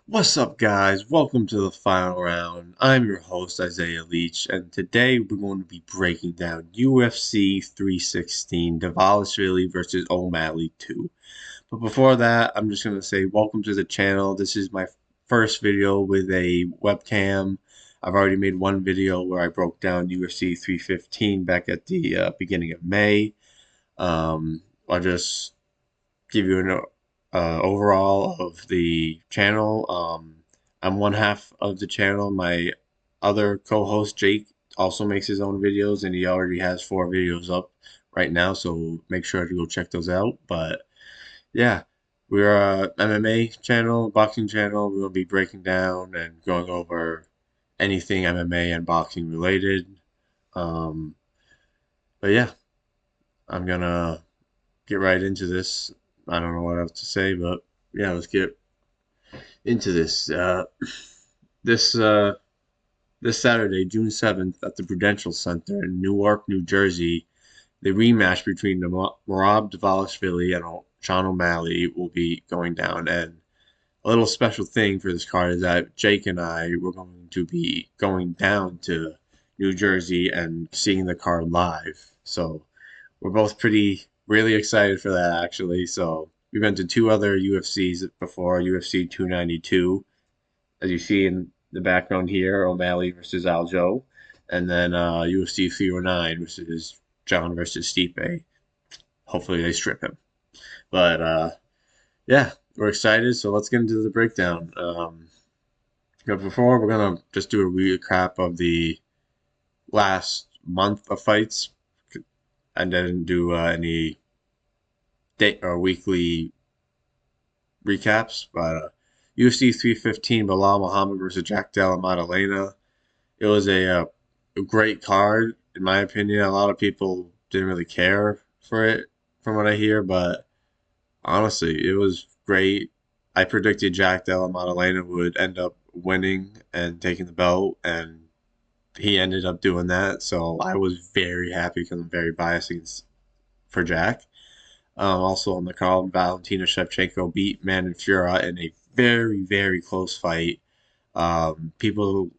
What's up, guys? Welcome to the final round. I'm your host, Isaiah Leach, and today we're going to be breaking down UFC 316, Dvalishvili versus O'Malley 2. But before that, I'm just going to say welcome to the channel. This is my first video with a webcam. I've already made one video where I broke down UFC 315 back at the beginning of May. I'll just give you an overall of the channel. I'm one half of the channel. My other co-host Jake also makes his own videos, and he already has 4 videos up right now. So make sure to go check those out. But yeah, we're a MMA channel, boxing channel. We'll be breaking down and going over anything MMA and boxing related. Um, but yeah, I'm gonna get right into this. I don't know what else to say, but yeah, let's get into this. This uh, this Saturday, June 7th, at the Prudential Center in Newark, New Jersey, the rematch between the Merab Dvalishvili and Sean O'Malley will be going down. And a little special thing for this card is that Jake and I were going to be going down to New Jersey and seeing the card live. So we're both really excited for that, actually. So we've been to 2 other UFCs before, UFC 292, as you see in the background here, O'Malley versus Aljo, and then UFC 309, which is John versus Stipe. Hopefully they strip him. But yeah, we're excited. So let's get into the breakdown. But before, we're gonna just do a recap of the last month of fights, and then do any day or weekly recaps. But UFC 315, Bilal Muhammad versus Jack Della Maddalena. It was a great card, in my opinion. A lot of people didn't really care for it, from what I hear, but honestly, it was great. I predicted Jack Della Maddalena would end up winning and taking the belt, and he ended up doing that. So I was very happy because I'm very biased for Jack. Also on the card, Valentina Shevchenko beat Manon Fiorot in a very, very close fight. People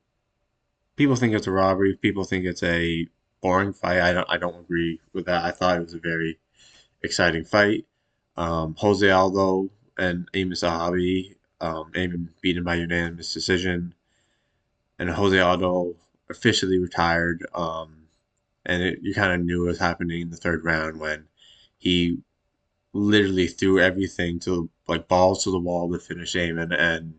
think it's a robbery. People think it's a boring fight. I don't agree with that. I thought it was a very exciting fight. Jose Aldo and Amos Sahabi, Eamon beaten by unanimous decision, and Jose Aldo officially retired. You kind of knew it was happening in the third round when he literally threw everything to like balls to the wall to finish Eamon, and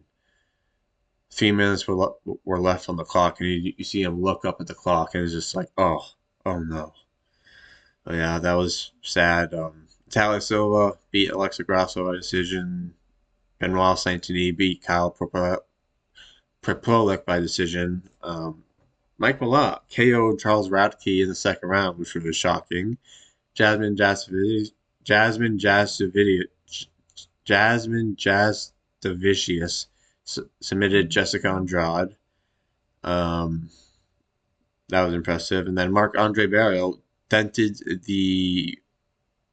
3 minutes were left on the clock, and you see him look up at the clock, and it's just like, oh no. But yeah, that was sad. Talia Silva beat Alexa Grasso by decision. Benoit Saint Denis beat Kyle Prepolek by decision. Mike Malott KO'd Charles Radke in the second round, which was shocking. Jasmine Jasavicius, Jasmine Jasavicius, Jasmine Jasavicius submitted Jessica Andrade. Um, that was impressive. And then Marc Andre Barrio dented the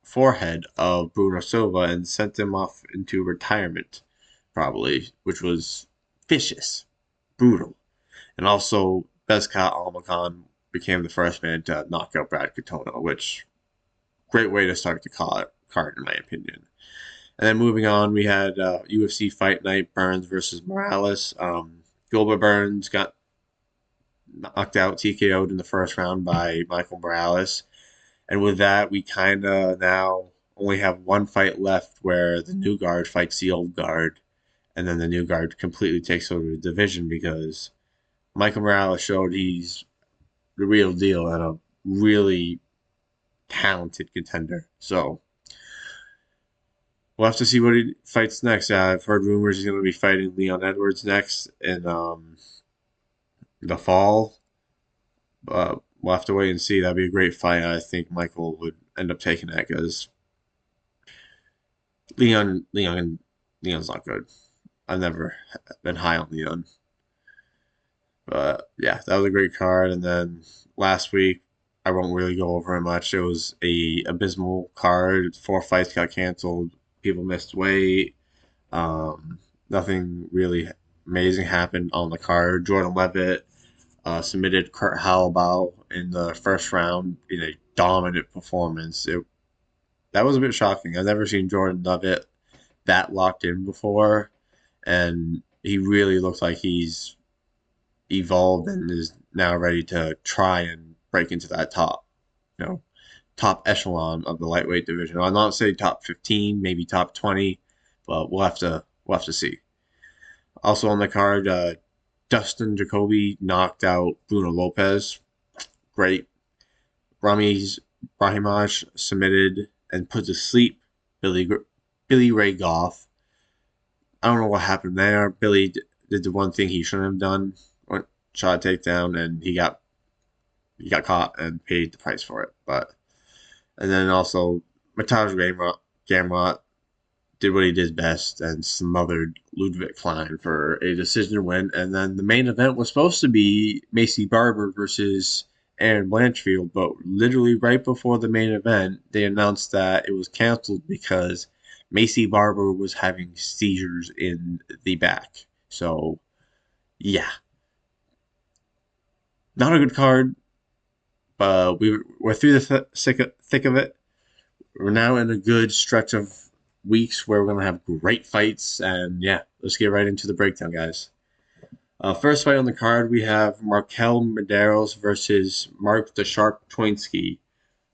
forehead of Bruno Silva and sent him off into retirement, probably, which was vicious, brutal. And also, Bezkat Almakan became the first man to knock out Brad Katona, which great way to start the card, in my opinion. And then moving on, we had UFC Fight Night, Burns versus Morales. Gilbert Burns got knocked out, TKO'd in the first round by Michael Morales. And with that, we kind of now only have one fight left where the new guard fights the old guard, and then the new guard completely takes over the division because Michael Morales showed he's the real deal and a really talented contender. So we'll have to see what he fights next. I've heard rumors he's going to be fighting Leon Edwards next in the fall. We'll have to wait and see. That'd be a great fight. I think Michael would end up taking that because Leon's not good. I've never been high on Leon. But yeah, that was a great card. And then last week, I won't really go over it much. It was a abysmal card. 4 fights got canceled. People missed weight. Nothing really amazing happened on the card. Jordan Levitt submitted Kurt Hallbaugh in the first round in a dominant performance. That was a bit shocking. I've never seen Jordan Levitt that locked in before, and he really looks like he's evolved and is now ready to try and break into that you know, top echelon of the lightweight division. I'll not say top 15, maybe top 20, but we'll have to see. Also on the card, Dustin Jacoby knocked out Bruno Lopez. Great. Ramiz Brahimaj submitted and put to sleep Billy Billy Ray Goff. I don't know what happened there. Billy did the one thing he shouldn't have done, went shot a takedown, and he got caught and paid the price for it. But and then also Matej Gamrot did what he did best and smothered Ludwig Klein for a decision win. And then the main event was supposed to be Macy Barber versus Aaron Blanchfield, but literally right before the main event, they announced that it was canceled because Macy Barber was having seizures in the back. So, yeah, not a good card, but we're through the thick of it. We're now in a good stretch of weeks where we're going to have great fights. And yeah, let's get right into the breakdown, guys. First fight on the card, we have Markel Medeiros versus Mark the Shark Twinsky.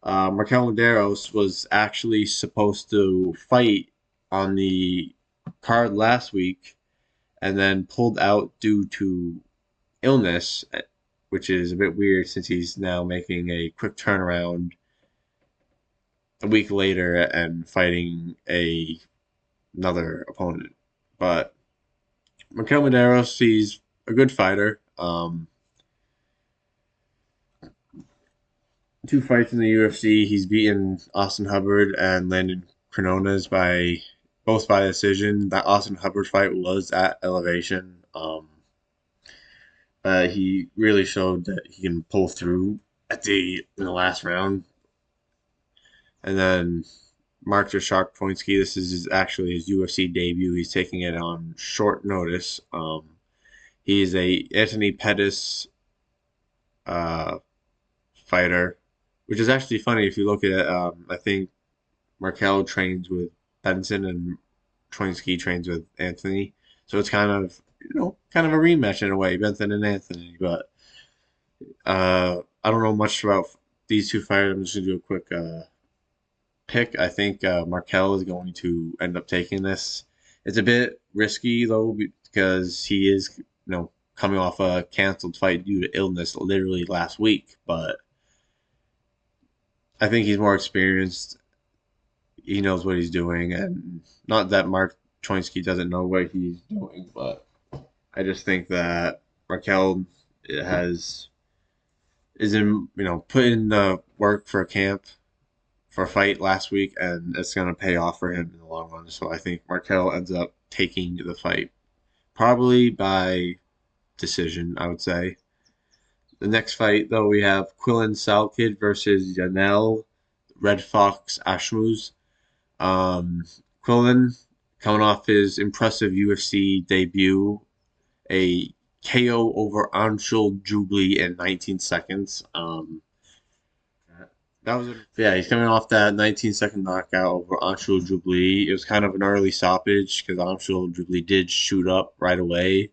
Markel Medeiros was actually supposed to fight on the card last week and then pulled out due to illness, which is a bit weird since he's now making a quick turnaround a week later and fighting another opponent. But Markel Medeiros, he's a good fighter. Two fights in the UFC, he's beaten Austin Hubbard and Landon Quinones both by decision. That Austin Hubbard fight was at elevation. He really showed that he can pull through in the last round. And then Mark the Shark Pointsky, this is actually his UFC debut. He's taking it on short notice. He's a Anthony Pettis fighter, which is actually funny if you look at. I think Markel trains with Benson and Troinsky trains with Anthony, so it's kind of a rematch in a way, Benson and Anthony. But I don't know much about these two fighters. I'm just gonna do a quick pick. I think Markel is going to end up taking this. It's a bit risky though because he is coming off a canceled fight due to illness literally last week, but I think he's more experienced. He knows what he's doing, and not that Mark Troinsky doesn't know what he's doing, but I just think that Markel is in put in the work for a camp for a fight last week, and it's gonna pay off for him in the long run. So I think Markel ends up taking the fight, probably by decision, I would say. The next fight, though, we have Quillen Salkid versus Yanel Red Fox Ashmuz. Quillen, coming off his impressive UFC debut, a KO over Anshul Jubli in 19 seconds. That was yeah. He's coming off that 19-second knockout over Anshul Jubli. It was kind of an early stoppage because Anshul Jubli did shoot up right away,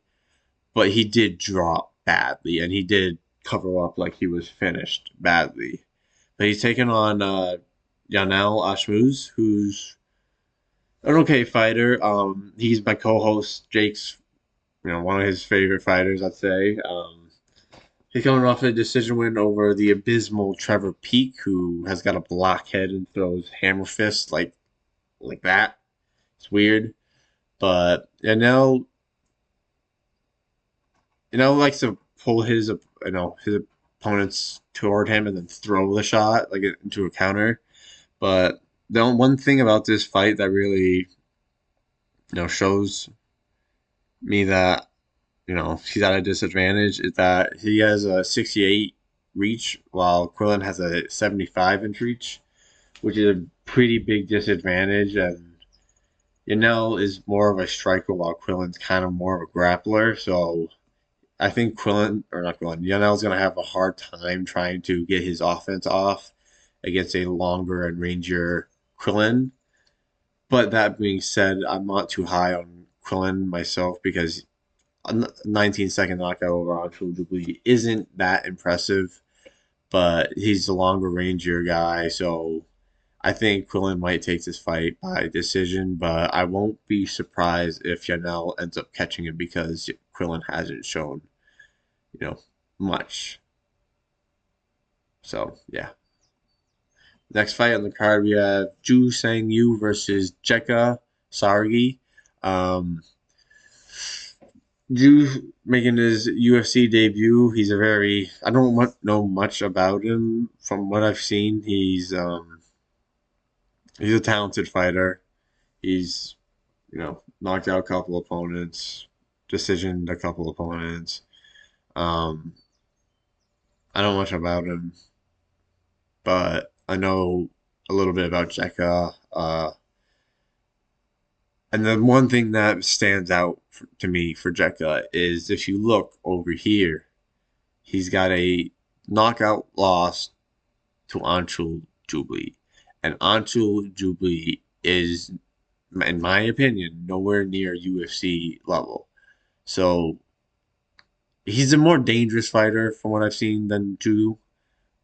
but he did drop badly, and he did cover up like he was finished badly. But he's taking on Yanel Ashmuz, who's an okay fighter. He's my co-host Jake's, one of his favorite fighters, I'd say. He's coming off a decision win over the abysmal Trevor Peake, who has got a blockhead and throws hammer fists like that. It's weird, but Yanel likes to pull his opponents toward him and then throw the shot like into a counter. But the one thing about this fight that really shows me that he's at a disadvantage is that he has a 68 reach while Quillen has a 75-inch reach, which is a pretty big disadvantage. And Yanel is more of a striker while Quillen's kind of more of a grappler. So I think Quillen, or not Quillen, Yanel's going to have a hard time trying to get his offense off against a longer and rangier Quillen. But that being said, I'm not too high on Quillen myself because a 19-second knockout over Anshul Dubli isn't that impressive, but he's a longer rangier guy, so I think Quillen might take this fight by decision, but I won't be surprised if Yanel ends up catching him because Quillen hasn't shown, you know, much. So yeah. Next fight on the card we have Ju Sang Yu versus Jekka Sargi. Um, Ju making his UFC debut. He's a very I don't know much about him from what I've seen. He's a talented fighter. He's knocked out a couple opponents, decisioned a couple opponents. Um, I don't know much about him, but I know a little bit about Jekka. And the one thing that stands out to me for Jekka is if you look over here, he's got a knockout loss to Anshul Jubli. And Anshul Jubli is, in my opinion, nowhere near UFC level. So he's a more dangerous fighter from what I've seen than Ju.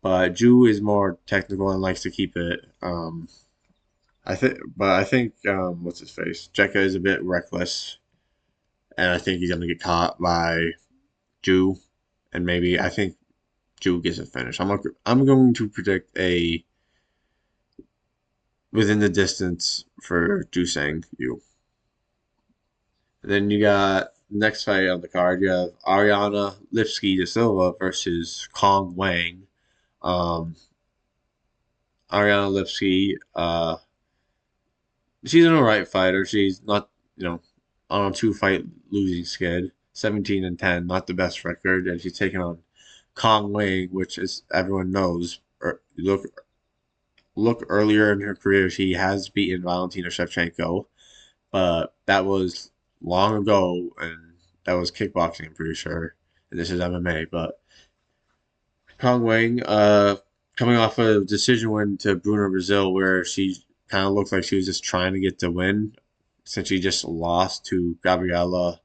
But Ju is more technical and likes to keep it. I think what's his face? Jekka is a bit reckless, and I think he's gonna get caught by Ju, and maybe I think Ju gets a finish. I'm going to predict a within the distance for Ju Sang Yu. And then you got next fight on the card. You have Ariana Lipski de Silva versus Kong Wang. Um, Ariana Lipski, she's an alright fighter. She's not, on a two-fight losing skid. 17-10, not the best record, and she's taking on Kong Wei, which is everyone knows. Look earlier in her career, she has beaten Valentina Shevchenko, but that was long ago, and that was kickboxing. I'm pretty sure, and this is MMA. But Kong Wang, coming off a decision win to Bruno Brazil, where she kind of looked like she was just trying to get the win, since she just lost to Gabriela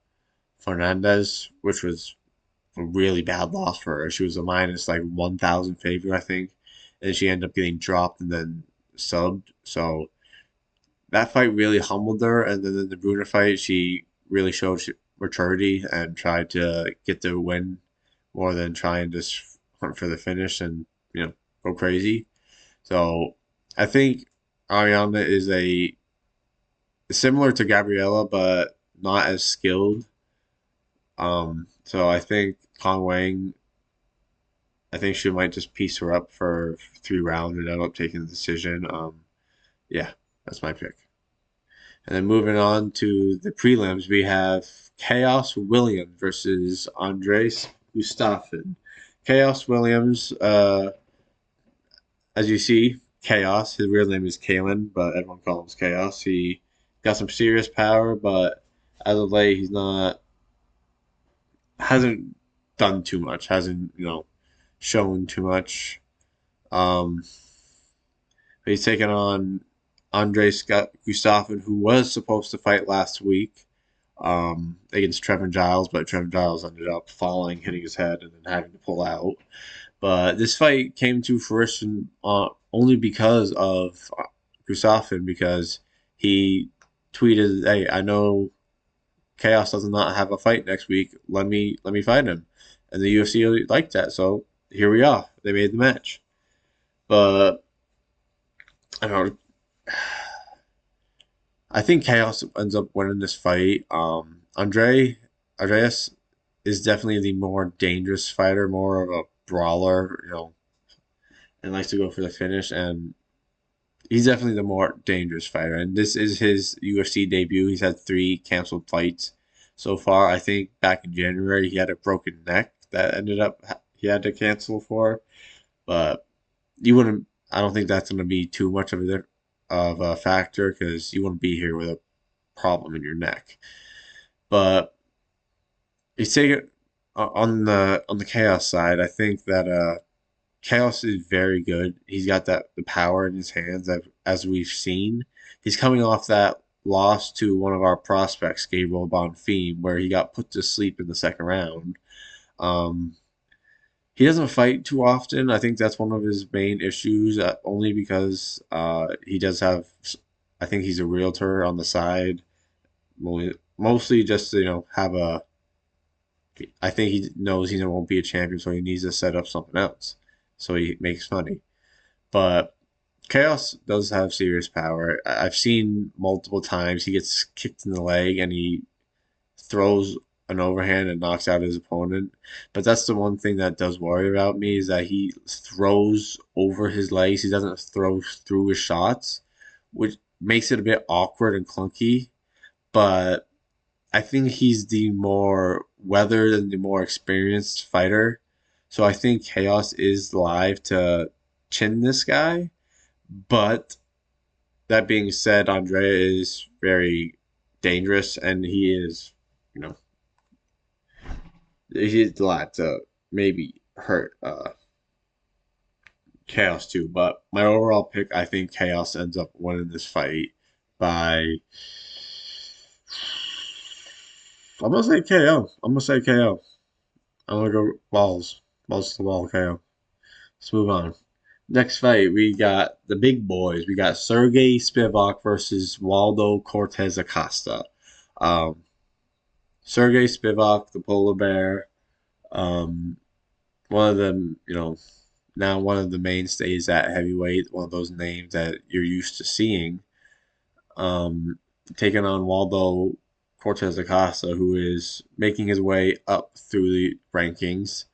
Fernandez, which was a really bad loss for her. She was a minus like 1,000 favorite, I think, and she ended up getting dropped and then subbed. So that fight really humbled her, and then in the Bruno fight, she really showed maturity and tried to get the win more than trying to hunt for the finish and go crazy. So I think Ariana is a similar to Gabriella, but not as skilled. So I think Kong Wang, I think she might just piece her up for 3 rounds and end up taking the decision. Yeah, that's my pick. And then moving on to the prelims, we have Chaos Williams versus Andres Gustafsson. Chaos Williams, as you see, Chaos. His real name is Kalen, but everyone calls him Chaos. He got some serious power, but as of late, he's not hasn't done too much. Hasn't shown too much. Um, but he's taken on Andres Gustafsson, who was supposed to fight last week against Trevin Giles, but Trevin Giles ended up falling, hitting his head, and then having to pull out. But this fight came to fruition only because of Gustafsson, because he tweeted, "Hey, I know Chaos does not have a fight next week. Let me fight him," and the UFC liked that, so here we are. They made the match, but I don't know. I think Chaos ends up winning this fight. Andreas is definitely the more dangerous fighter, more of a brawler, and likes to go for the finish. And he's definitely the more dangerous fighter. And this is his UFC debut. He's had 3 canceled fights so far. I think back in January he had a broken neck that ended up he had to cancel for. But you wouldn't. I don't think that's going to be too much of a factor because you wouldn't be here with a problem in your neck. But he's taking on the Chaos side. I think that Chaos is very good. He's got that the power in his hands as we've seen. He's coming off that loss to one of our prospects, Gabriel Bonfim, where he got put to sleep in the second round. Um, he doesn't fight too often. I think that's one of his main issues, only because he does have. I think he's a realtor on the side, mostly just to have a. I think he knows he won't be a champion, so he needs to set up something else, so he makes money. But Chaos does have serious power. I've seen multiple times he gets kicked in the leg and he throws an overhand and knocks out his opponent. But that's the one thing that does worry about me is that he throws over his legs. He doesn't throw through his shots, which makes it a bit awkward and clunky. But I think he's the more weathered and the more experienced fighter. So I think Chaos is live to chin this guy. But that being said, Andrea is very dangerous and he is, you know, he's allowed to maybe hurt Chaos too. But my overall pick, I think Chaos ends up winning this fight by. I'm gonna say KO. I'm gonna say KO. I'm gonna go balls to the wall KO. Let's move on. Next fight, we got the big boys. We got Sergey Spivak versus Waldo Cortez Acosta. Um, Sergey Spivak, the polar bear, um, one of them, now one of the mainstays at heavyweight, one of those names that you're used to seeing, um, taking on Waldo Cortez Acosta, who is making his way up through the rankings.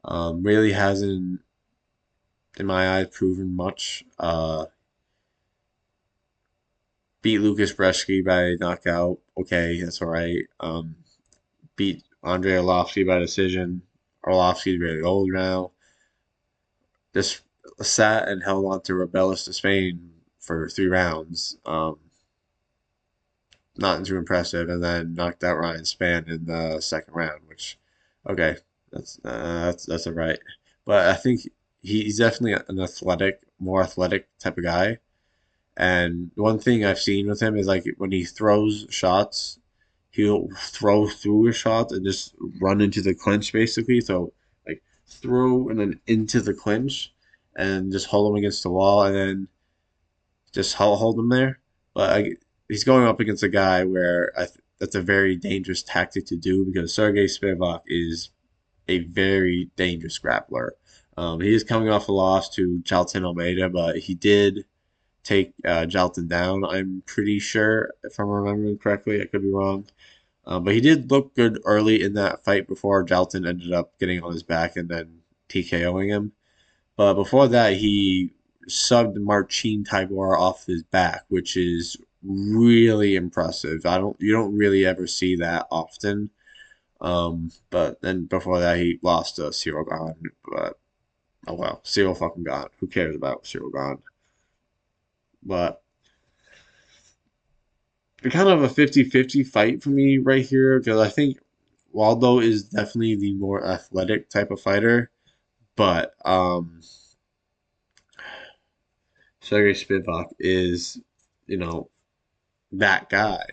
Really hasn't, in my eyes, proven much. Beat Lucas Brzeski by knockout. Okay, that's all right. Beat Andrei Arlovsky by decision. Arlovsky's really old now. Just sat and held on to Rebellis to Spain for 3 rounds. Not too impressive, and then knocked out Ryan Spann in the second round. Which, okay, that's all right. But I think he's definitely an more athletic type of guy. And one thing I've seen with him is like when he throws shots, he'll throw through his shots and just run into the clinch basically. So like throw and then into the clinch and just hold him against the wall and then just hold him there. But he's going up against a guy where that's a very dangerous tactic to do because Sergey Spivak is a very dangerous grappler. He is coming off a loss to Jaltin Almeida, but he did take Jalton down. I'm pretty sure, if I'm remembering correctly. I could be wrong. But he did look good early in that fight before Jalton ended up getting on his back and then TKOing him. But before that, he subbed Marcin Tybor off his back, which is really impressive. You don't really ever see that often. But then before that, he lost to Cyril Gahn. But oh well, Cyril fucking Gahn. Who cares about Cyril Gahn? But it's kind of a 50-50 fight for me right here because I think Waldo is definitely the more athletic type of fighter, but Sergey Spivak is, you know, that guy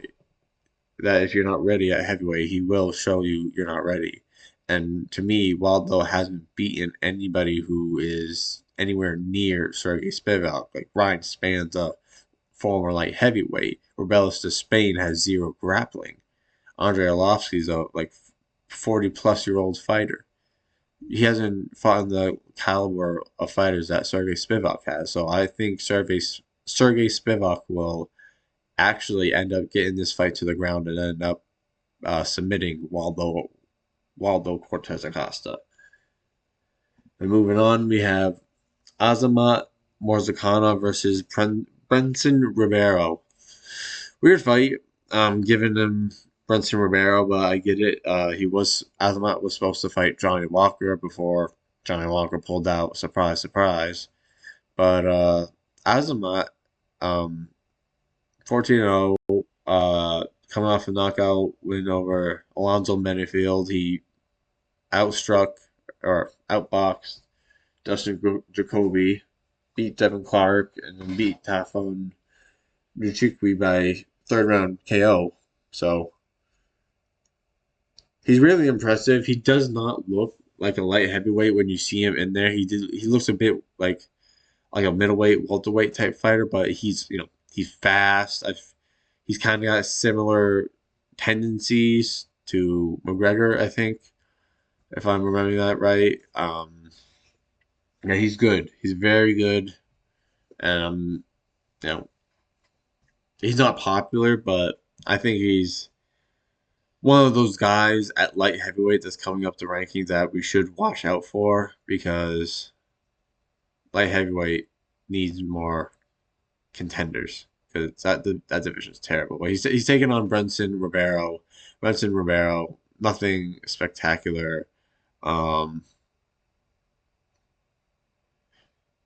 that if you're not ready at heavyweight, he will show you you're not ready. And to me, Waldo hasn't beaten anybody who is anywhere near Sergey Spivak. Like Ryan Span's a former light heavyweight. Rebellis to Spain has zero grappling. Andrei Arlovsky's a 40-plus-year-old fighter. He hasn't fought in the caliber of fighters that Sergey Spivak has. So I think Sergey Spivak will actually end up getting this fight to the ground and end up submitting Waldo Cortez Acosta. And moving on, we have Azamat Morzakana versus Brenson Ribeiro. Weird fight, giving him Brenson Ribeiro, but I get it. Azamat was supposed to fight Johnny Walker before Johnny Walker pulled out. Surprise, surprise. But Azamat, 14-0, coming off a knockout win over Alonzo Menifield. He outstruck or outboxed Dustin Jacoby, beat Devin Clark, and then beat Tafon Nchukwi by third round KO. So he's really impressive. He does not look like a light heavyweight when you see him in there. He looks a bit like a middleweight, welterweight type fighter, but he's fast. He's kind of got similar tendencies to McGregor, I think, if I'm remembering that right. Yeah, he's good. He's very good, and you know, he's not popular, but I think he's one of those guys at light heavyweight that's coming up the rankings that we should watch out for because light heavyweight needs more contenders because that division is terrible. But he's taking on Brunson Ribeiro. Brunson Ribeiro, nothing spectacular. Um,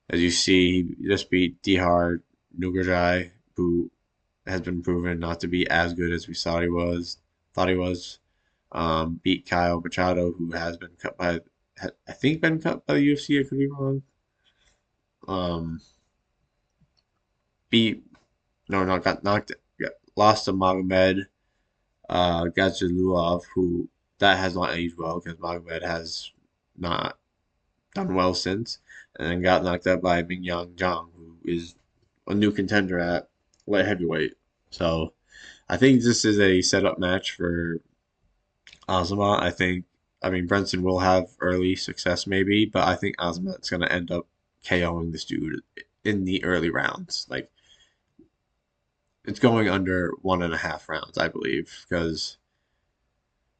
as you see, he just beat Dihar Nugarjai, who has been proven not to be as good as we thought he was. Thought he was. Beat Kyle Machado, who has been cut by, I think, been cut by the UFC. I could be wrong. Um, beat no, no, got knocked, lost to Magomed Gadzhulov, who that has not aged well because Magomed has not done well since, and then got knocked out by Mingyang Zhang, who is a new contender at light heavyweight. So I think this is a setup match for Azama. I mean, Brunson will have early success maybe, but I think Azama is going to end up KOing this dude in the early rounds. Like, it's going under 1.5 rounds, I believe, because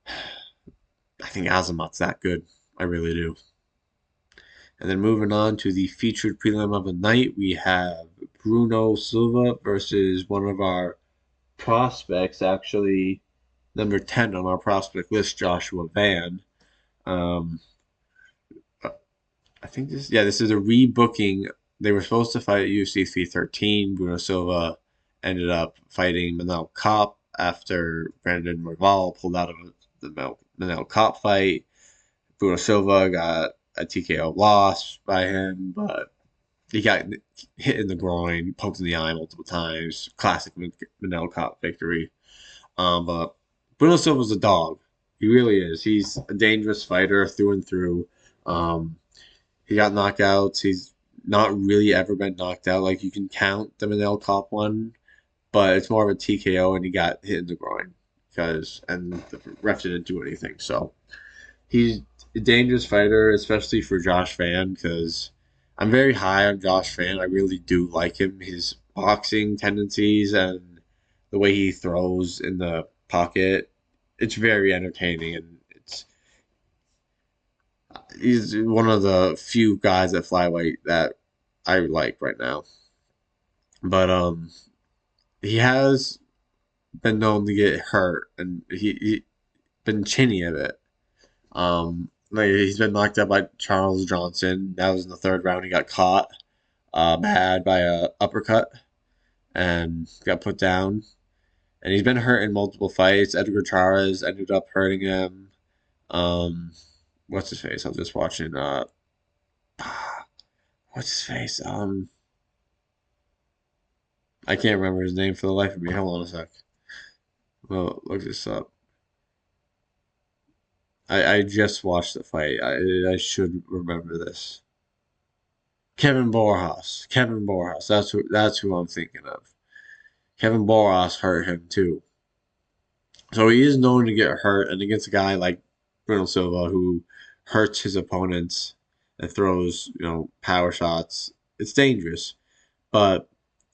I think Azamat's that good. I really do. And then moving on to the featured prelim of the night, we have Bruno Silva versus one of our prospects, actually number 10 on our prospect list, Joshua Van. Um, I think this is a rebooking. They were supposed to fight at UFC 313. Bruno Silva ended up fighting Manel Kopp after Brandon Morval pulled out of the Manel Kopp fight. Bruno Silva got a TKO loss by him, but he got hit in the groin, poked in the eye multiple times. Classic Manel Kopp victory. But Bruno Silva's a dog. He really is. He's a dangerous fighter through and through. Um, he got knockouts. He's not really ever been knocked out. Like you can count the Manel Kopp one, but it's more of a TKO, and he got hit in the groin and the ref didn't do anything. So he's a dangerous fighter, especially for Josh Fan, because I'm very high on Josh Fan. I really do like him. His boxing tendencies and the way he throws in the pocket, it's very entertaining, and he's one of the few guys at flyweight that I like right now. But he has been known to get hurt, and he been chinny a bit. Like he's been knocked out by Charles Johnson. That was in the third round. He got caught bad by a uppercut and got put down. And he's been hurt in multiple fights. Edgar Charas ended up hurting him. Um, what's his face? I was just watching. What's his face? I can't remember his name for the life of me. Hold on a sec. Well, look this up. I just watched the fight. I should remember this. Kevin Borjas. Kevin Borjas. That's who I'm thinking of. Kevin Borjas hurt him too. So he is known to get hurt, and against a guy like Bruno Silva who hurts his opponents and throws, power shots, it's dangerous. But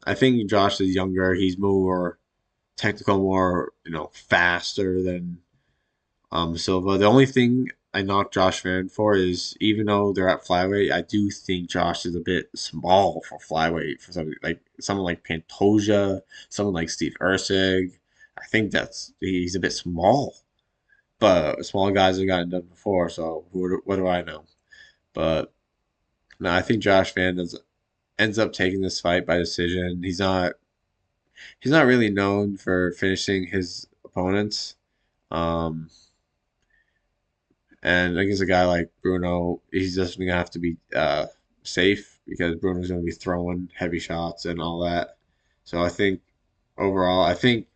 I think Josh is younger. He's more technical, more, faster than Silva. The only thing I knock Josh Van for is even though they're at flyweight, I do think Josh is a bit small for flyweight for someone like Pantoja, someone like Steve Erceg. I think he's a bit small, but small guys have gotten done before. So what do I know? But no, I think Josh Van ends up taking this fight by decision. He's not really known for finishing his opponents. Um, and against a guy like Bruno, he's just gonna have to be safe because Bruno's gonna be throwing heavy shots and all that. So I think overall, I think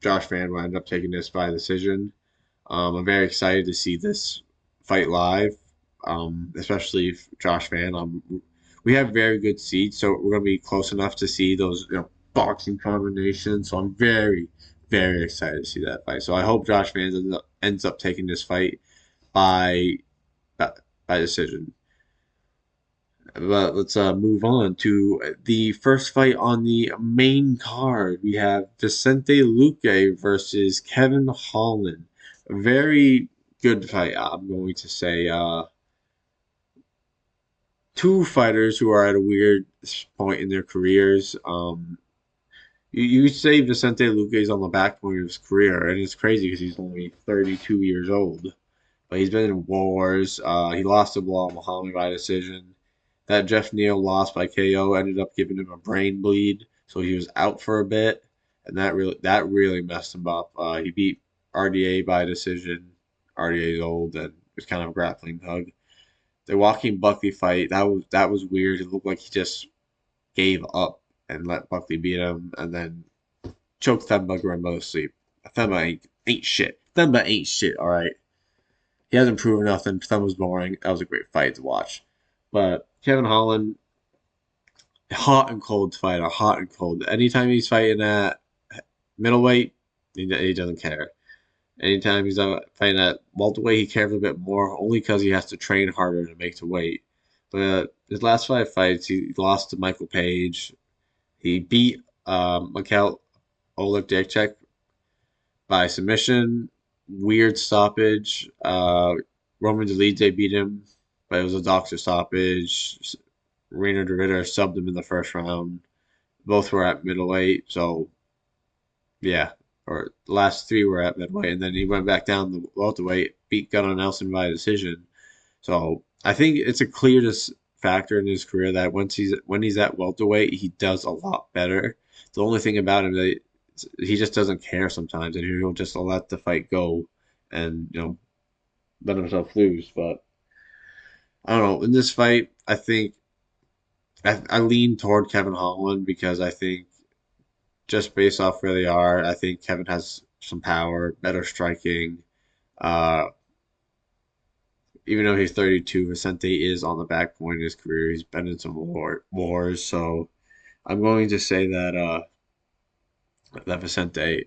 Josh Van will end up taking this by decision. I'm very excited to see this fight live, especially if Josh Van. We have very good seats, so we're going to be close enough to see those boxing combinations. So I'm very, very excited to see that fight. So I hope Josh Van ends up taking this fight by by decision. But let's move on to the first fight on the main card. We have Vicente Luque versus Kevin Holland. A very good fight, I'm going to say. Two fighters who are at a weird point in their careers. You say Vicente Luque is on the back point of his career, and it's crazy because he's only 32 years old. But he's been in wars. He lost to Bilal Muhammad by decision. That Jeff Neal loss by KO ended up giving him a brain bleed, so he was out for a bit, and that really messed him up. He beat RDA by decision. RDA is old and it was kind of a grappling hug. The Joaquin Buckley fight that was weird. It looked like he just gave up and let Buckley beat him, and then choked Themba Gorimbo to sleep. Themba ain't shit. Themba ain't shit. All right. He hasn't proven nothing. Thumb was boring. That was a great fight to watch. But Kevin Holland, hot and cold fighter, hot and cold. Anytime he's fighting at middleweight, he doesn't care. Anytime he's fighting at welterweight, he cares a bit more, only because he has to train harder to make the weight. But his last 5 fights, he lost to Michael Page. He beat Mikhail Oleg by submission, weird stoppage. Roman Dolidze beat him, but it was a doctor stoppage. Reiner DeRitter subbed him in the first round. Both were at middleweight, so yeah. Or the last 3 were at middleweight, and then he went back down the welterweight, beat Gunnar Nelson by decision. So I think it's a clear factor in his career that when he's at welterweight, he does a lot better. The only thing about him that he just doesn't care sometimes, and he'll just let the fight go, and let himself lose. But I don't know. In this fight, I think I lean toward Kevin Holland because I think just based off where they are, I think Kevin has some power, better striking. Uh, Even though he's 32, Vicente is on the back point of his career. He's been in some wars, so I'm going to say that not Vicente,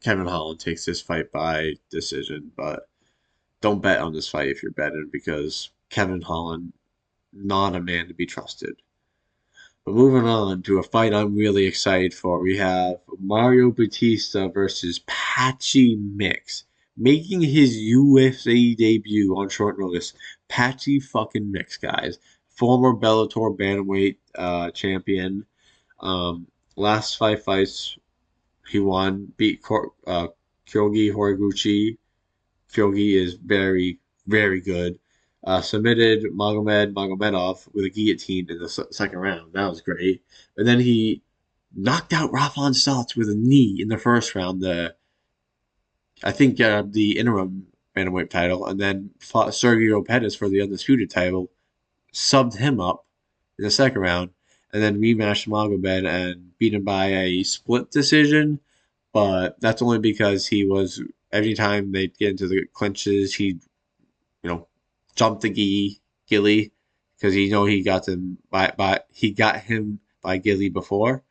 Kevin Holland takes this fight by decision. But don't bet on this fight if you're betting because Kevin Holland, not a man to be trusted. But moving on to a fight I'm really excited for, we have Mario Batista versus Patchy Mix. Making his UFC debut on short notice, Patchy fucking Mix, guys. Former Bellator bantamweight champion. Um, Last 5 fights, he won. Beat Kyogi Horiguchi. Kyogi is very, very good. Submitted Magomedov with a guillotine in the second round. That was great. And then he knocked out Rafa Stotts with a knee in the first round. I think the interim bantamweight title, and then fought Sergio Pettis for the undisputed title. Subbed him up in the second round, and then rematched Magomed and beat him by a split decision. But that's only because he was every time they'd get into the clinches, he you know, jump the Gilly because he got him by Gilly before,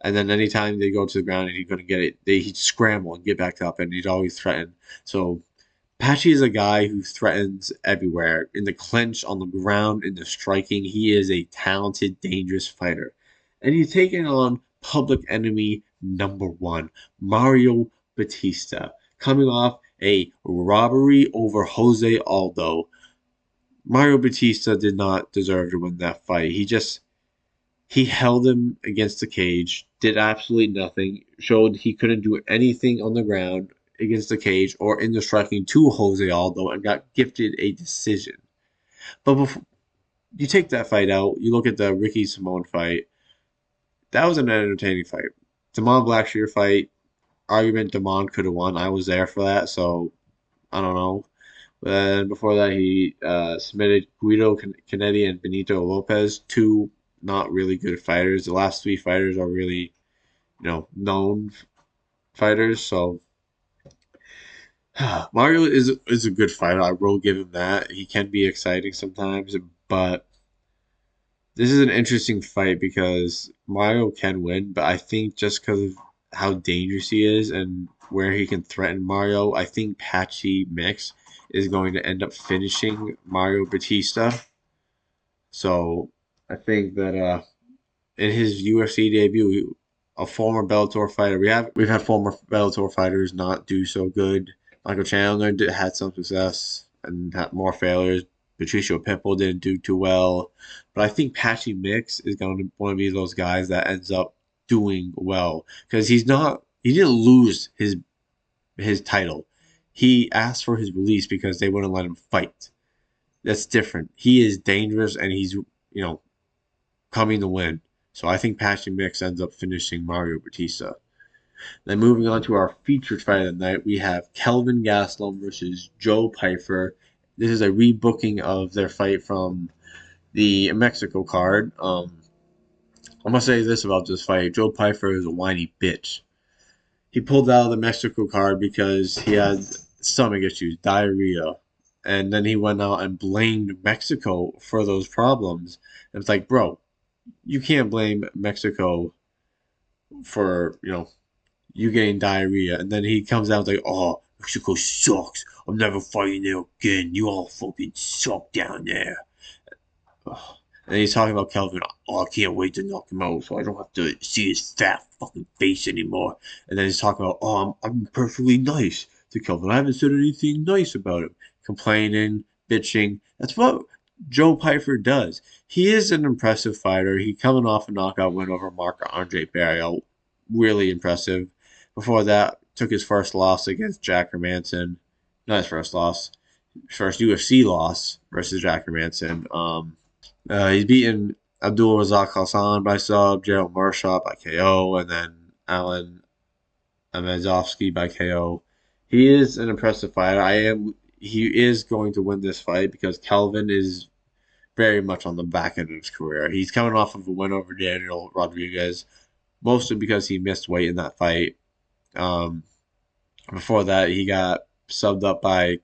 and then anytime they go to the ground and he couldn't get it, he'd scramble and get back up, and he'd always threaten. So Patchy is a guy who threatens everywhere in the clinch, on the ground, in the striking. He is a talented, dangerous fighter, and he's taking on public enemy #1, Mario Batista, coming off a robbery over Jose Aldo. Mario Batista did not deserve to win that fight. He held him against the cage, did absolutely nothing, showed he couldn't do anything on the ground against the cage or in the striking to Jose Aldo, and got gifted a decision. But before you take that fight out, you look at the Ricky Simone fight. That was an entertaining fight. Damon Blackshear fight, argument Damon could have won. I was there for that, so I don't know. Then before that, he submitted Guido Canetti and Benito Lopez, two not really good fighters. The last three fighters are really, known fighters. So Mario is a good fighter. I will give him that. He can be exciting sometimes, but this is an interesting fight because Mario can win, but I think just because of how dangerous he is and where he can threaten Mario, I think Patchy Mix is going to end up finishing Mario Batista. So I think that in his UFC debut, a former Bellator fighter. We've had former Bellator fighters not do so good. Michael Chandler had some success and had more failures. Patricio Pitbull didn't do too well, but I think Patchy Mix is going to one of be those guys that ends up doing well because he didn't lose his title. He asked for his release because they wouldn't let him fight. That's different. He is dangerous and he's coming to win. So I think Patchy Mix ends up finishing Mario Batista. Then moving on to our featured fight of the night, we have Kelvin Gastelum versus Joe Pyfer. This is a rebooking of their fight from the Mexico card. I'm gonna say this about this fight: Joe Pyfer is a whiny bitch. He pulled out of the Mexico card because he had stomach issues, diarrhea, and then he went out and blamed Mexico for those problems. And it's like, bro, you can't blame Mexico for you getting diarrhea, and then he comes out like, "Oh, Mexico sucks. I'm never fighting there again. You all fucking suck down there." Ugh. And he's talking about Kelvin. Oh, I can't wait to knock him out, so I don't have to see his fat fucking face anymore. And then he's talking about, "Oh, I'm perfectly nice to Kelvin. I haven't said anything nice about him." Complaining, bitching. That's what Joe Pyfer does. He is an impressive fighter. He coming off a knockout win over Marc Andre Barrios. Really impressive. Before that, took his first loss against Jack Hermanson. Not his first loss. His first UFC loss versus Jack Hermanson. He's beaten Abdul Razak Hassan by sub, Gerald Mershaw by KO, and then Alan Amazovsky by KO. He is an impressive fighter. He is going to win this fight because Kelvin is very much on the back end of his career. He's coming off of a win over Daniel Rodriguez, mostly because he missed weight in that fight. Um, Before that, he got subbed up by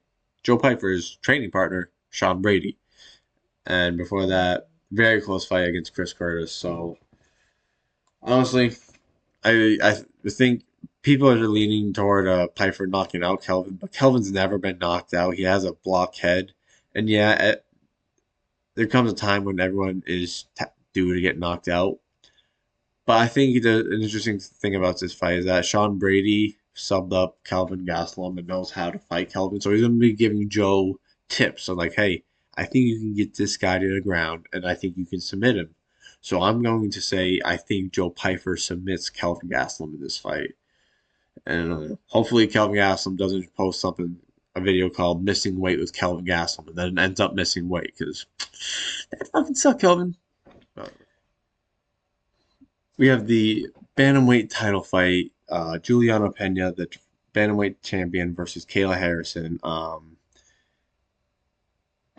Joe Piper's training partner, Sean Brady. And before that, very close fight against Chris Curtis. So honestly, I think people are leaning toward Piper knocking out Kelvin, but Kelvin's never been knocked out. He has a block head, and yeah, there comes a time when everyone is due to get knocked out. But I think an interesting thing about this fight is that Sean Brady subbed up Calvin Gastelum and knows how to fight Calvin. So he's going to be giving Joe tips on like, hey, I think you can get this guy to the ground and I think you can submit him. So I'm going to say I think Joe Pyfer submits Calvin Gastelum in this fight. And hopefully Calvin Gastelum doesn't post a video called Missing Weight with Calvin Gastelum, and then ends up missing weight because that fucking suck, Calvin. We have the bantamweight title fight. Juliana Pena, the bantamweight champion, versus Kayla Harrison.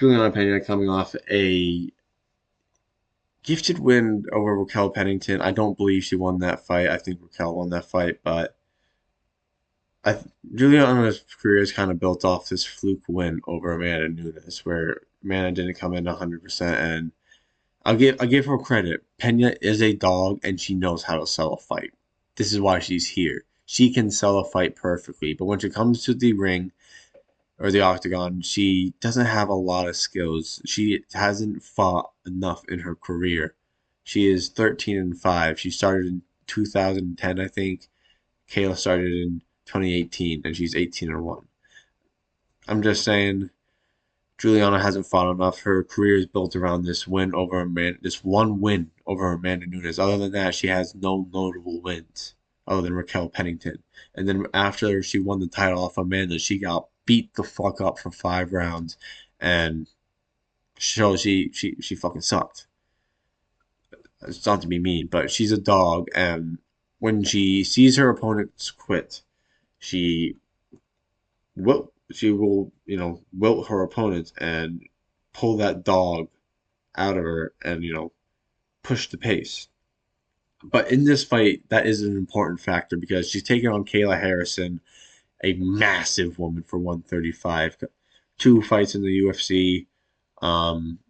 Juliana Pena coming off a gifted win over Raquel Pennington. I don't believe she won that fight. I think Raquel won that fight, but Juliana's career is kind of built off this fluke win over Amanda Nunes, where Amanda didn't come in 100%, and I'll give her credit. Pena is a dog and she knows how to sell a fight. This is why she's here. She can sell a fight perfectly, but when it comes to the ring or the octagon, she doesn't have a lot of skills. She hasn't fought enough in her career. She is 13-5. She started in 2010, I think. Kayla started in 2018 and she's 18-1. I'm just saying Juliana hasn't fought enough. Her career is built around this one win over Amanda Nunes. Other than that, she has no notable wins other than Raquel Pennington. And then after she won the title off Amanda, she got beat the fuck up for 5 rounds, and so she fucking sucked. It's not to be mean, but she's a dog, and when she sees her opponents quit, She will wilt her opponents and pull that dog out of her and push the pace. But in this fight, that is an important factor because she's taking on Kayla Harrison, a massive woman for 135. Two fights in the UFC. Um,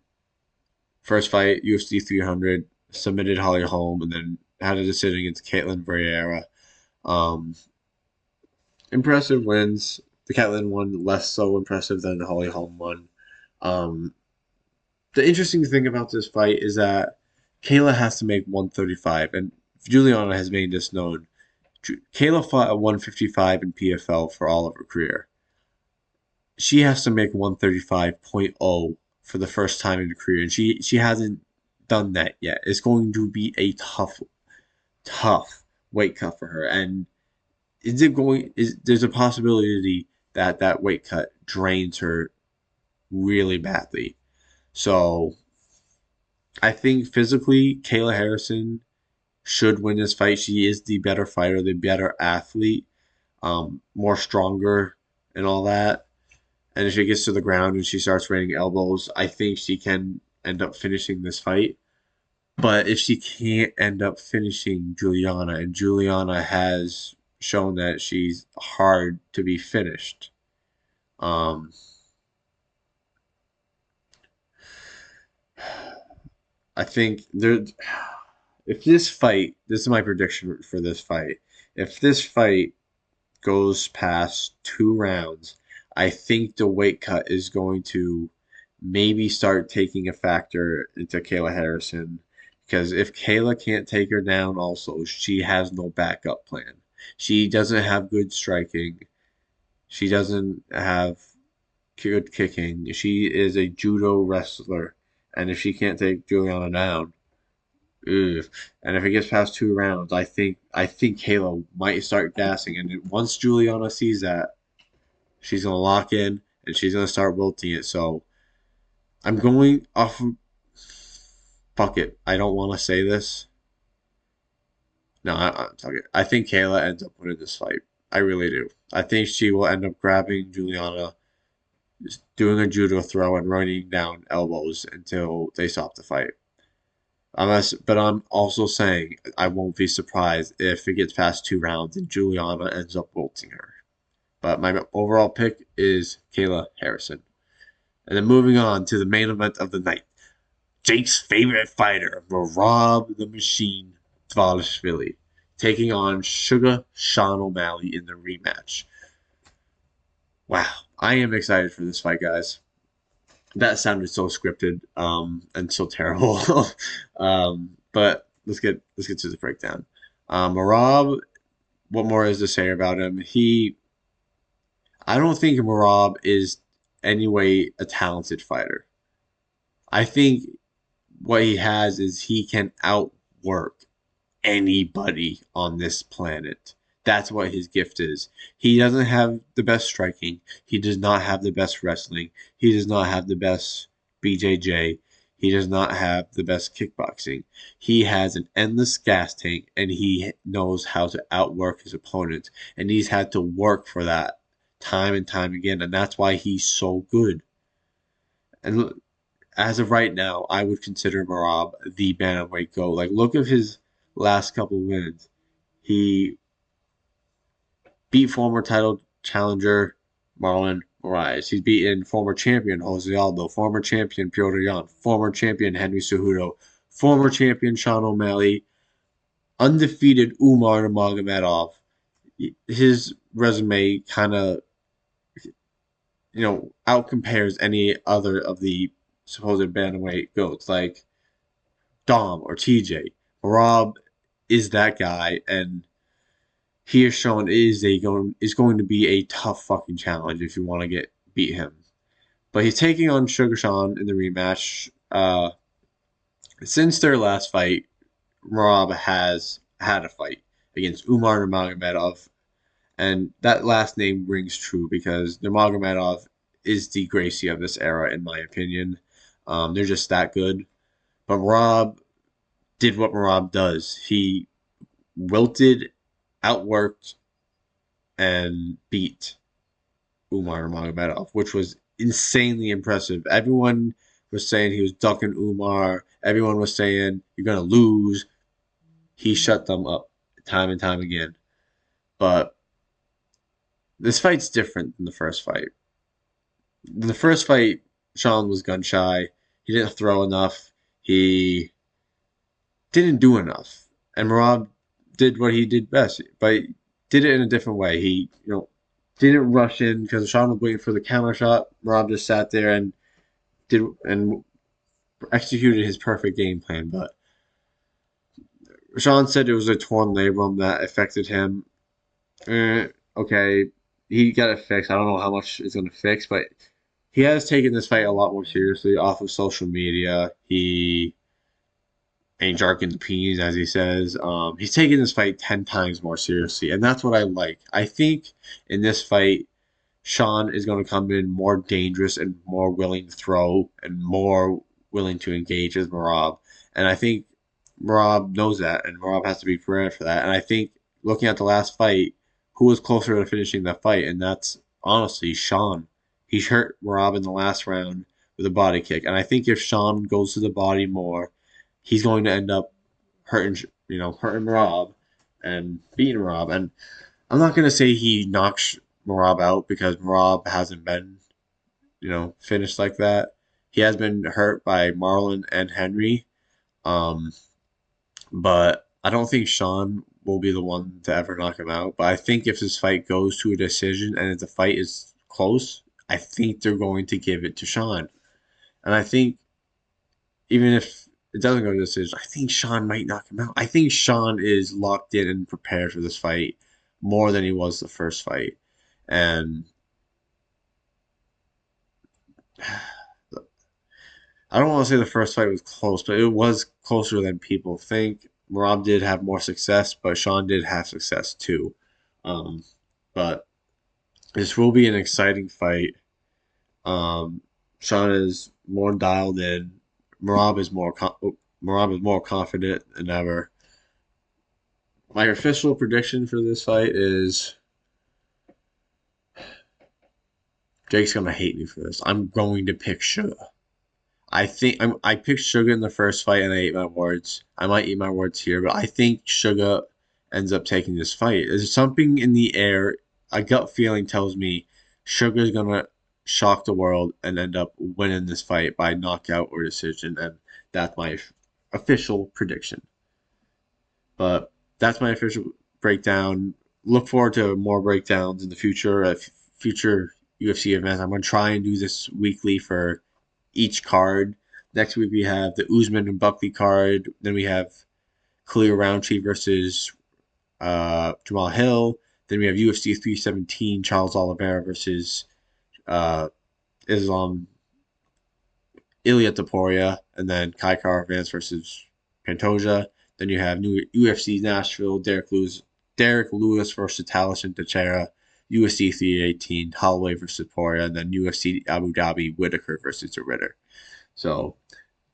First fight, UFC 300, submitted Holly Holm, and then had a decision against Caitlin Vieira. Um, Impressive wins. The Caitlin one less so impressive than the Holly Holm one. Um, the interesting thing about this fight is that Kayla has to make 135, and Juliana has made this known. Kayla fought at 155 in PFL for all of her career. She has to make 135.0 for the first time in her career, and she hasn't done that yet. It's going to be a tough weight cut for her, and there's a possibility that that weight cut drains her really badly. So I think physically, Kayla Harrison should win this fight. She is the better fighter, the better athlete, more stronger, and all that. And if she gets to the ground and she starts raining elbows, I think she can end up finishing this fight. But if she can't end up finishing Juliana, and Juliana has shown that she's hard to be finished, um, I think there. If this fight, this is my prediction for this fight. If this fight goes past 2 rounds, I think the weight cut is going to maybe start taking a factor into Kayla Harrison. Because if Kayla can't take her down, also, she has no backup plan. She doesn't have good striking. She doesn't have good kicking. She is a judo wrestler. And if she can't take Juliana down, ugh. And if it gets past 2 rounds, I think Kayla might start gassing. And once Juliana sees that, she's gonna lock in and she's gonna start wilting it. So I'm going off. Fuck it. I don't want to say this. No, I think Kayla ends up winning this fight. I really do. I think she will end up grabbing Juliana, doing a judo throw, and running down elbows until they stop the fight. But I'm also saying I won't be surprised if it gets past 2 rounds and Juliana ends up wilting her. But my overall pick is Kayla Harrison. And then moving on to the main event of the night. Jake's favorite fighter, Rob the Machine Dvalishvili, taking on Sugar Sean O'Malley in the rematch. Wow, I am excited for this fight, guys. That sounded so scripted and so terrible. But let's get to the breakdown. Rob, what more is to say about him? I don't think Marab is anyway a talented fighter. I think what he has is he can outwork anybody on this planet. That's what his gift is. He doesn't have the best striking. He does not have the best wrestling. He does not have the best BJJ. He does not have the best kickboxing. He has an endless gas tank and he knows how to outwork his opponent. And he's had to work for that time and time again. And that's why he's so good. And as of right now, I would consider Marab the bantamweight GOAT. Like, look at his last couple wins. He beat former title challenger Marlon Moraes. He's beaten former champion Jose Aldo, former champion Piotr Jan, former champion Henry Cejudo, former champion Sean O'Malley, undefeated Umar Nurmagomedov. His resume kind of, outcompares any other of the supposed bantamweight goats like Dom or TJ. Rob is that guy, and he has shown is going to be a tough fucking challenge if you want to beat him. But he's taking on Sugar Sean in the rematch. Since their last fight, Rob has had a fight against Umar Nurmagomedov, and that last name rings true because Nurmagomedov is the Gracie of this era, in my opinion. They're just that good. But Rob did what Rob does. He wilted, outworked, and beat Umar Nurmagomedov, which was insanely impressive. Everyone was saying he was ducking Umar. Everyone was saying you're gonna lose. He shut them up time and time again. But this fight's different than the first fight. The first fight, Sean was gun shy. He didn't throw enough. He didn't do enough. And Marab did what he did best, but did it in a different way. He, didn't rush in because Sean was waiting for the counter shot. Marab just sat there and did and executed his perfect game plan. But Sean said it was a torn labrum that affected him. Okay, he got it fixed. I don't know how much it's going to fix, but he has taken this fight a lot more seriously off of social media. He ain't jarking the peas, as he says. He's taking this fight 10 times more seriously, and that's what I like. I think in this fight, Sean is going to come in more dangerous and more willing to throw and more willing to engage as Marab. And I think Marab knows that, and Marab has to be prepared for that. And I think looking at the last fight, who was closer to finishing that fight? And that's honestly Sean. He hurt Marab in the last round with a body kick. And I think if Sean goes to the body more, he's going to end up hurting Marab and beating Marab. And I'm not going to say he knocks Marab out because Marab hasn't been, finished like that. He has been hurt by Marlon and Henry, um, but I don't think Sean will be the one to ever knock him out. But I think if this fight goes to a decision and if the fight is close, I think they're going to give it to Sean. And I think even if it doesn't go to decision, I think Sean might knock him out. I think Sean is locked in and prepared for this fight more than he was the first fight. And I don't want to say the first fight was close, but it was closer than people think. Rob did have more success, but Sean did have success too. Um, but this will be an exciting fight. Sean is more dialed in. Marab is more confident than ever. My official prediction for this fight is Jake's gonna hate me for this. I'm going to pick Sugar. I picked Sugar in the first fight and I ate my words. I might eat my words here, but I think Sugar ends up taking this fight. There's something in the air. A gut feeling tells me Sugar's gonna shock the world and end up winning this fight by knockout or decision, and that's my official prediction. But that's my official breakdown. Look forward to more breakdowns in the future at future UFC events. I'm going to try and do this weekly for each card. Next week we have the Usman and Buckley card. Then we have Khalil Roundtree versus Jamal Hill. Then we have UFC 317 Charles Oliveira versus uh, Islam Ilia Taporia, and then Kai Kara Vance versus Pantoja. Then you have new UFC Nashville, Derek Lewis versus Talison Teixeira, UFC 318, Holloway versus Poirier, and then UFC Abu Dhabi, Whitaker versus the Ritter. So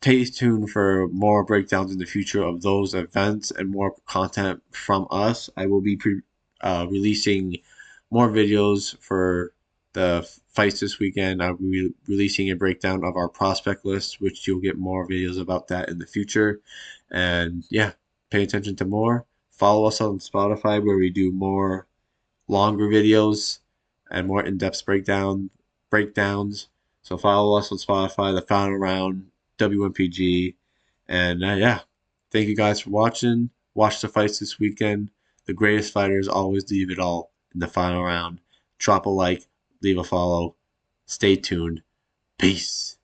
stay tuned for more breakdowns in the future of those events and more content from us. I will be releasing more videos for the fights this weekend. I'll be releasing a breakdown of our prospect list, which you'll get more videos about that in the future. And yeah, pay attention to more. Follow us on Spotify where we do more longer videos and more in-depth breakdowns. So follow us on Spotify, the Final Round, WMPG. And yeah, thank you guys for watching. Watch the fights this weekend. The greatest fighters always leave it all in the final round. Drop a like, leave a follow. Stay tuned. Peace.